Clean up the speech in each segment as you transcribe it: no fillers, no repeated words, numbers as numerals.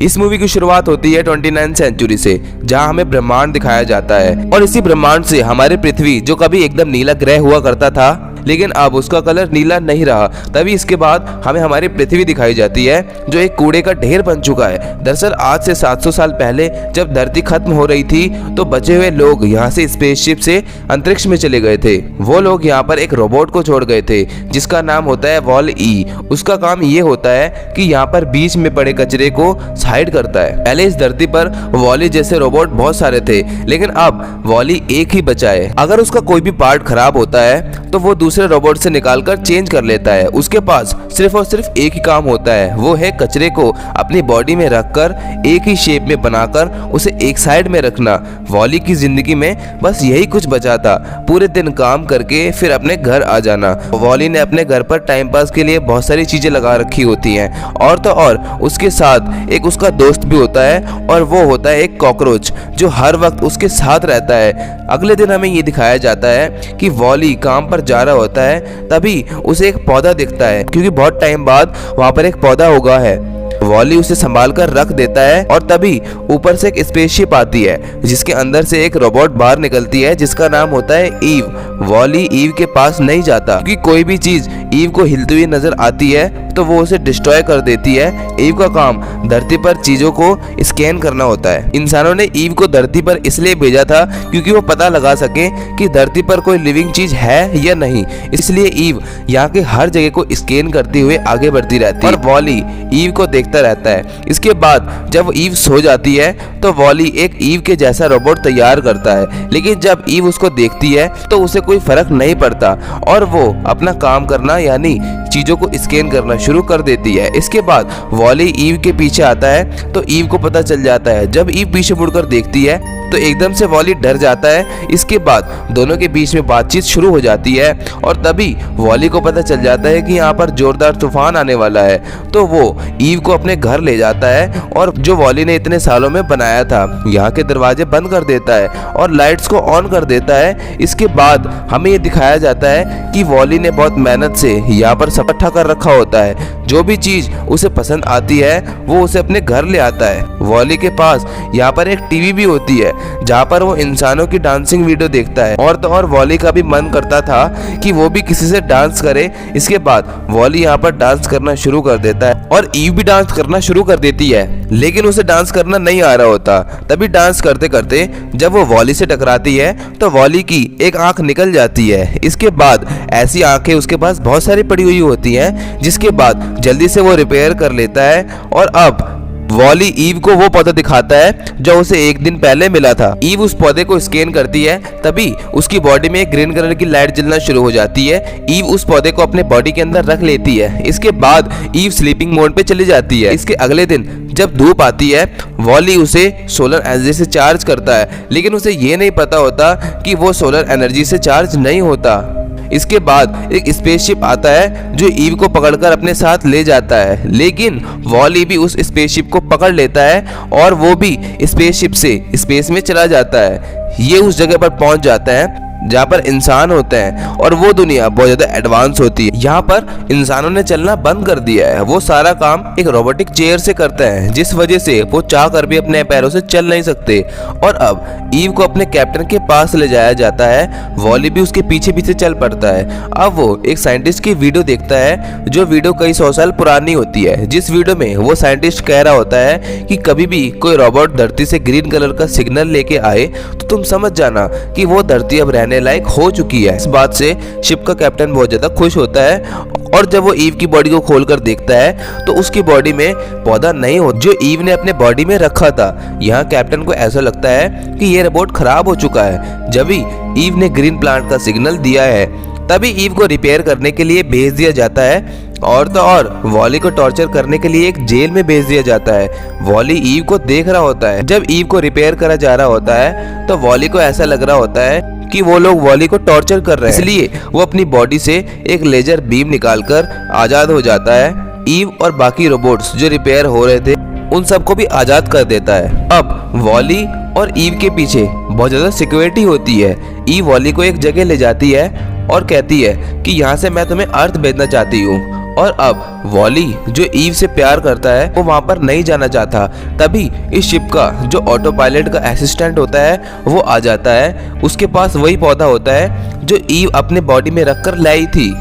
इस मूवी की शुरुआत होती है 29 सेंचुरी से, जहां हमें ब्रह्मांड दिखाया जाता है और इसी ब्रह्मांड से हमारे पृथ्वी, जो कभी एकदम नीला ग्रह हुआ करता था लेकिन अब उसका कलर नीला नहीं रहा, तभी इसके बाद हमें हमारी पृथ्वी दिखाई जाती है जो एक कूड़े का ढेर बन चुका है। दरअसल आज से 700 साल पहले जब धरती खत्म हो रही थी तो बचे हुए लोग यहाँ से स्पेसशिप से अंतरिक्ष में चले गए थे। वो लोग यहाँ पर एक रोबोट को छोड़ गए थे जिसका नाम होता है वॉल-ई। उसका काम ये होता है कि यहाँ पर बीच में पड़े कचरे को साइड करता है। पहले इस धरती पर वॉल-ई जैसे रोबोट बहुत सारे थे लेकिन अब वॉल-ई एक ही बचा है। अगर उसका कोई भी पार्ट खराब होता है तो वो दूसरे रोबोट से निकालकर चेंज कर लेता है। उसके पास सिर्फ और सिर्फ एक ही काम होता है, वो है कचरे को अपनी बॉडी में रखकर एक ही शेप में बनाकर उसे एक साइड में रखना। वॉली की जिंदगी में बस यही कुछ बचा था, पूरे दिन काम करके फिर अपने घर आ जाना। वॉली ने अपने घर पर टाइम पास के लिए बहुत सारी चीजें लगा रखी होती हैं और तो और उसके साथ एक उसका दोस्त भी होता है और वो होता है एक कॉकरोच जो हर वक्त उसके साथ रहता है। अगले दिन हमें ये दिखाया जाता है कि वॉली काम पर जा रहा होता है, तभी उसे एक पौधा दिखता है क्योंकि बहुत टाइम बाद वहां पर एक पौधा उगा है। वॉली उसे संभाल कर रख देता है और तभी ऊपर से एक स्पेसशिप आती है जिसके अंदर से एक रोबोट बाहर निकलती है जिसका नाम होता है ईव। वॉली ईव के पास नहीं जाता क्योंकि कोई भी चीज ईव को हिलती हुई नजर आती है तो वो उसे डिस्ट्रॉय कर देती है। ईव का काम धरती पर चीजों को स्कैन करना होता है। इंसानों ने ईव को धरती पर इसलिए भेजा था क्योंकि वो पता लगा सके कि धरती पर कोई लिविंग चीज है या नहीं, इसलिए ईव यहाँ के हर जगह को स्कैन करते हुए आगे बढ़ती रहती है और वॉली ईव को देखता रहता है। इसके बाद जब ईव सो जाती है तो वॉली एक ईव के जैसा रोबोट तैयार करता है, लेकिन जब ईव उसको देखती है तो उसे कोई फर्क नहीं पड़ता और वो अपना काम करना यानी चीजों को स्कैन करना शुरू कर देती है। इसके बाद वॉली ईव के पीछे आता है तो ईव को पता चल जाता है। जब ईव पीछे मुड़कर देखती है तो एकदम से वॉली डर जाता है। इसके बाद दोनों के बीच में बातचीत शुरू हो जाती है और तभी वॉली को पता चल जाता है कि यहाँ पर जोरदार तूफान आने वाला है, तो वो ईव को अपने घर ले जाता है और जो वॉली ने इतने सालों में बनाया था यहाँ के दरवाजे बंद कर देता है और लाइट्स को ऑन कर देता है। इसके बाद हमें ये दिखाया जाता है कि वॉली ने बहुत मेहनत से यहाँ पर सब इकट्ठा कर रखा होता है। जो भी चीज उसे पसंद आती है वो उसे अपने घर ले आता है। वॉली के पास यहाँ पर एक टीवी भी होती है जहाँ पर वो इंसानों की डांसिंग वीडियो देखता है और तो और वॉली का भी मन करता था कि वो भी किसी से डांस करे। इसके बाद वॉली यहाँ पर डांस करना शुरू कर देता है और ईव भी डांस करना शुरू कर देती है, लेकिन उसे डांस करना नहीं आ रहा होता। तभी डांस करते करते जब वो वॉली से टकराती है तो वॉली की एक आंख निकल जाती है। इसके बाद ऐसी आंखें उसके पास बहुत सारी पड़ी हुई होती हैं जिसके बाद जल्दी से वो रिपेयर कर लेता है और अब वॉली ईव को वो पौधा दिखाता है जो उसे एक दिन पहले मिला था। ईव उस पौधे को स्कैन करती है, तभी उसकी बॉडी में एक ग्रीन कलर की लाइट जलना शुरू हो जाती है। ईव उस पौधे को अपने बॉडी के अंदर रख लेती है। इसके बाद ईव स्लीपिंग मोड पे चली जाती है। इसके अगले दिन जब धूप आती है वॉली उसे सोलर एनर्जी से चार्ज करता है, लेकिन उसे ये नहीं पता होता कि वो सोलर एनर्जी से चार्ज नहीं होता। इसके बाद एक स्पेसशिप आता है जो ईव को पकड़कर अपने साथ ले जाता है, लेकिन वॉली भी उस स्पेसशिप को पकड़ लेता है और वो भी स्पेसशिप से स्पेस में चला जाता है। ये उस जगह पर पहुंच जाता है जहाँ पर इंसान होते हैं और वो दुनिया बहुत ज्यादा एडवांस होती है। यहाँ पर इंसानों ने चलना बंद कर दिया है, वो सारा काम एक रोबोटिक चेयर से करते हैं जिस वजह से वो चाह कर भी अपने पैरों से चल नहीं सकते। और अब ईव को अपने कैप्टन के पास ले जाया जाता है, वॉली भी उसके पीछे पीछे चल पड़ता है। अब वो एक साइंटिस्ट की वीडियो देखता है जो वीडियो कई 100 साल पुरानी होती है, जिस वीडियो में वो साइंटिस्ट कह रहा होता है कि कभी भी कोई रोबोट धरती से ग्रीन कलर का सिग्नल लेके आए तो तुम समझ जाना कि वो धरती अब रहने लायक हो चुकी है। इस बात से शिप का कैप्टन बहुत ज्यादा खुश होता है और जब वो ईव की बॉडी को खोलकर देखता है तो उसकी बॉडी में पौधा नहीं हो जो ईव ने अपने बॉडी में रखा था। यहाँ कैप्टन को ऐसा लगता है कि ये रोबोट खराब हो चुका है। जब ही ईव ने ग्रीन प्लांट का सिग्नल दिया है तभी ईव को रिपेयर करने के लिए भेज दिया जाता है और तो और वॉली को टॉर्चर करने के लिए एक जेल में भेज दिया जाता है। वॉली ईव को देख रहा होता है। जब ईव को रिपेयर करा जा रहा होता है तो वॉली को ऐसा लग रहा होता है कि वो लोग वॉली को टॉर्चर कर रहे हैं, इसलिए वो अपनी बॉडी से एक लेजर बीम निकालकर आजाद हो जाता है। ईव और बाकी रोबोट्स जो रिपेयर हो रहे थे उन सबको भी आजाद कर देता है। अब वॉली और ईव के पीछे बहुत ज्यादा सिक्योरिटी होती है। ईव वॉली को एक जगह ले जाती है और कहती है कि यहाँ से मैं तुम्हें अर्थ भेजना चाहती हूँ और अब वॉली जो ईव से प्यार करता है वो वहां पर नहीं जाना चाहता। तभी इस शिप का जो ऑटो पायलट का असिस्टेंट होता है वो आ जाता है। उसके पास वही पौधा होता है जो ईव अपने बॉडी में रखकर लाई थी।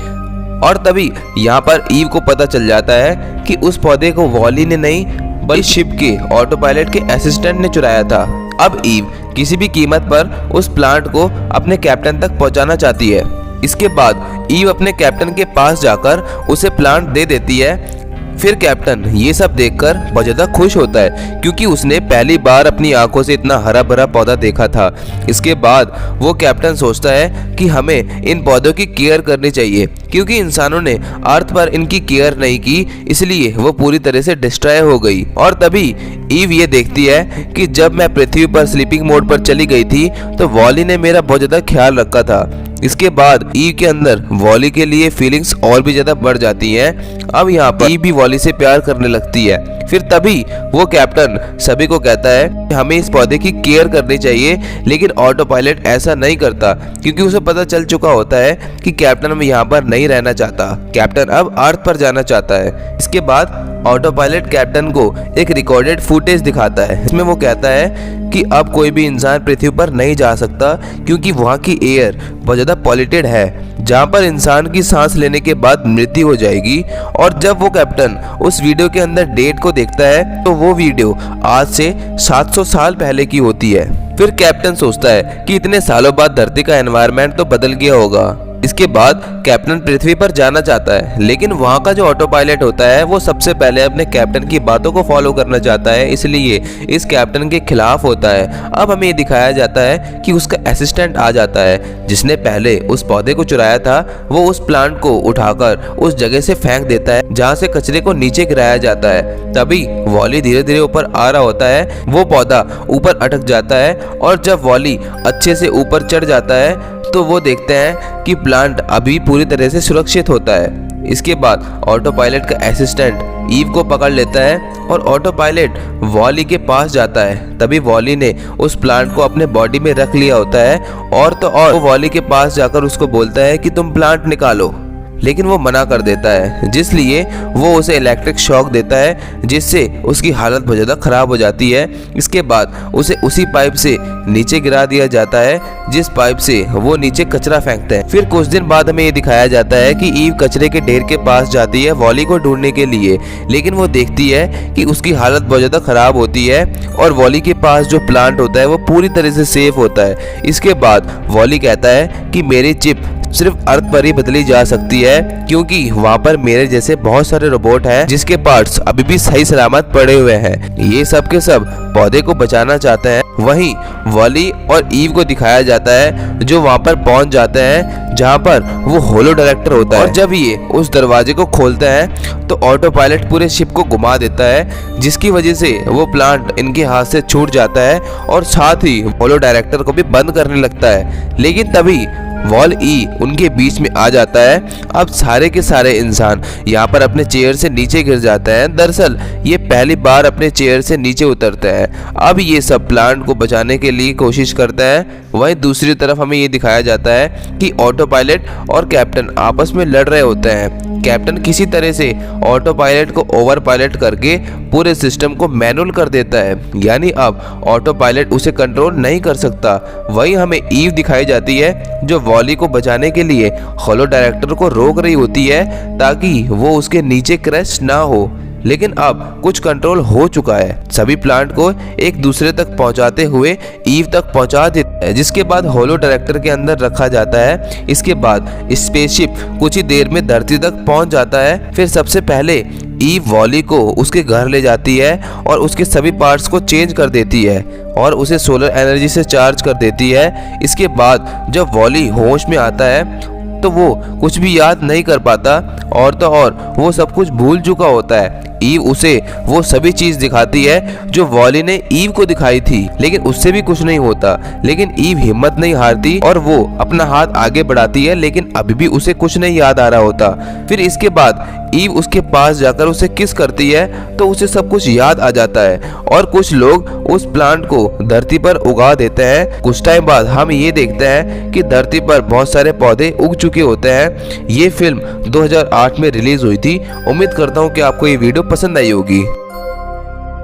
और तभी यहाँ पर ईव को पता चल जाता है कि उस पौधे को वॉली ने नहीं बल्कि शिप के ऑटो पायलट के असिस्टेंट ने चुराया था। अब ईव किसी भी कीमत पर उस प्लांट को अपने कैप्टन तक पहुंचाना चाहती है। इसके बाद ईव अपने कैप्टन के पास जाकर उसे प्लांट दे देती है। फिर कैप्टन ये सब देखकर बहुत ज़्यादा खुश होता है क्योंकि उसने पहली बार अपनी आंखों से इतना हरा भरा पौधा देखा था। इसके बाद वो कैप्टन सोचता है कि हमें इन पौधों की केयर करनी चाहिए क्योंकि इंसानों ने अर्थ पर इनकी केयर नहीं की, इसलिए वो पूरी तरह से डिस्ट्रॉय हो गई। और तभी ईव ये देखती है कि जब मैं पृथ्वी पर स्लीपिंग मोड पर चली गई थी तो वॉली ने मेरा बहुत ज़्यादा ख्याल रखा था। इसके बाद ईव के अंदर वॉली के लिए फीलिंग्स और भी ज्यादा बढ़ जाती हैं। अब यहाँ पर ईव भी वॉली से प्यार करने लगती है। फिर तभी वो कैप्टन सभी को कहता है कि हमें इस पौधे की केयर करनी चाहिए, लेकिन ऑटो पायलट ऐसा नहीं करता क्योंकि उसे पता चल चुका होता है कि कैप्टन अब यहाँ पर नहीं रहना चाहता। कैप्टन अब अर्थ पर जाना चाहता है। इसके बाद ऑटो पायलट कैप्टन को एक रिकॉर्डेड फुटेज दिखाता है। इसमें वो कहता है कि अब कोई भी इंसान पृथ्वी पर नहीं जा सकता क्योंकि वहाँ की एयर बहुत ज़्यादा पॉल्यूटेड है, जहाँ पर इंसान की सांस लेने के बाद मृत्यु हो जाएगी। और जब वो कैप्टन उस वीडियो के अंदर डेट को देखता है तो वो वीडियो आज से 700 साल पहले की होती है। फिर कैप्टन सोचता है कि इतने सालों बाद धरती का एनवायरनमेंट तो बदल गया होगा। इसके बाद कैप्टन पृथ्वी पर जाना चाहता है, लेकिन वहाँ का जो ऑटो पायलट होता है वो सबसे पहले अपने कैप्टन की बातों को फॉलो करना चाहता है, इसलिए इस कैप्टन के खिलाफ होता है। अब हमें ये दिखाया जाता है कि उसका असिस्टेंट आ जाता है जिसने पहले उस पौधे को चुराया था। वो उस प्लांट को उठाकर उस जगह से फेंक देता है जहाँ से कचरे को नीचे गिराया जाता है। तभी वॉली धीरे धीरे ऊपर आ रहा होता है। वो पौधा ऊपर अटक जाता है और जब वॉली अच्छे से ऊपर चढ़ जाता है तो वो देखते हैं कि प्लांट अभी पूरी तरह से सुरक्षित होता है। इसके बाद ऑटो पायलट का असिस्टेंट ईव को पकड़ लेता है और ऑटो पायलट वॉली के पास जाता है। तभी वॉली ने उस प्लांट को अपने बॉडी में रख लिया होता है और तो और वो वॉली के पास जाकर उसको बोलता है कि तुम प्लांट निकालो, लेकिन वो मना कर देता है, जिसलिए वो उसे इलेक्ट्रिक शॉक देता है जिससे उसकी हालत बहुत ज़्यादा ख़राब हो जाती है। इसके बाद उसे उसी पाइप से नीचे गिरा दिया जाता है जिस पाइप से वो नीचे कचरा फेंकता है। फिर कुछ दिन बाद हमें ये दिखाया जाता है कि ईव कचरे के ढेर के पास जाती है वॉली को ढूंढने के लिए, लेकिन वो देखती है कि उसकी हालत बहुत ज़्यादा ख़राब होती है और वॉली के पास जो प्लांट होता है वो पूरी तरह से सेफ होता है। इसके बाद वॉली कहता है कि मेरी चिप सिर्फ अर्थ पर ही बदली जा सकती है क्योंकि वहाँ पर मेरे जैसे बहुत सारे रोबोट हैं जिसके पार्ट्स अभी भी सही सलामत पड़े हुए हैं। ये सब के सब पौधे को बचाना चाहते हैं। वहीं वॉली और ईव को दिखाया जाता है जो वहाँ पर पहुँच जाते हैं जहाँ पर वो होलो डायरेक्टर होता है। और जब ये उस दरवाजे को खोलते हैं तो ऑटो पायलट पूरे शिप को घुमा देता है जिसकी वजह से वो प्लांट इनके हाथ से छूट जाता है और साथ ही होलो डायरेक्टर को भी बंद करने लगता है। लेकिन तभी वॉल ई उनके बीच में आ जाता है। अब सारे के सारे इंसान यहाँ पर अपने चेयर से नीचे गिर जाते हैं। दरअसल ये पहली बार अपने चेयर से नीचे उतरते हैं। अब ये सब प्लांट को बचाने के लिए कोशिश करता है। वहीं दूसरी तरफ हमें ये दिखाया जाता है कि ऑटो पायलट और कैप्टन आपस में लड़ रहे होते हैं। कैप्टन किसी तरह से ऑटो पायलट को ओवर पायलट करके पूरे सिस्टम को मैनुअल कर देता है, यानी अब ऑटो पायलट उसे कंट्रोल नहीं कर सकता। वहीं हमें ईव दिखाई जाती है जो वॉली को बचाने के लिए होलो डायरेक्टर को रोक रही होती है ताकि वो उसके नीचे क्रैश ना हो, लेकिन अब कुछ कंट्रोल हो चुका है। सभी प्लांट को एक दूसरे तक पहुंचाते हुए ईव तक पहुंचा देता है जिसके बाद होलो डायरेक्टर के अंदर रखा जाता है। इसके बाद स्पेसशिप कुछ ही देर में धरती तक पहुंच जाता है। फिर सबसे पहले ईव वॉली को उसके घर ले जाती है और उसके सभी पार्ट्स को चेंज कर देती है और उसे सोलर एनर्जी से चार्ज कर देती है। इसके बाद जब वॉली होश में आता है तो वो कुछ भी याद नहीं कर पाता और तो और वो सब कुछ भूल चुका होता है। ईव उसे वो सभी चीज दिखाती है जो वॉली ने ईव को दिखाई थी, लेकिन उससे भी कुछ नहीं होता। लेकिन ईव हिम्मत नहीं हारती और वो अपना हाथ आगे बढ़ाती है, लेकिन अभी भी उसे कुछ नहीं याद आ रहा होता। फिर इसके बाद ईव उसके पास जाकर उसे किस करती है तो उसे सब कुछ याद आ जाता है और कुछ लोग उस प्लांट को धरती पर उगा देते हैं। कुछ टाइम बाद हम ये देखते हैं कि धरती पर बहुत सारे पौधे उग चुके होते हैं। ये फिल्म 2008 में रिलीज हुई थी। उम्मीद करता हूँ कि आपको ये वीडियो पसंद आई होगी।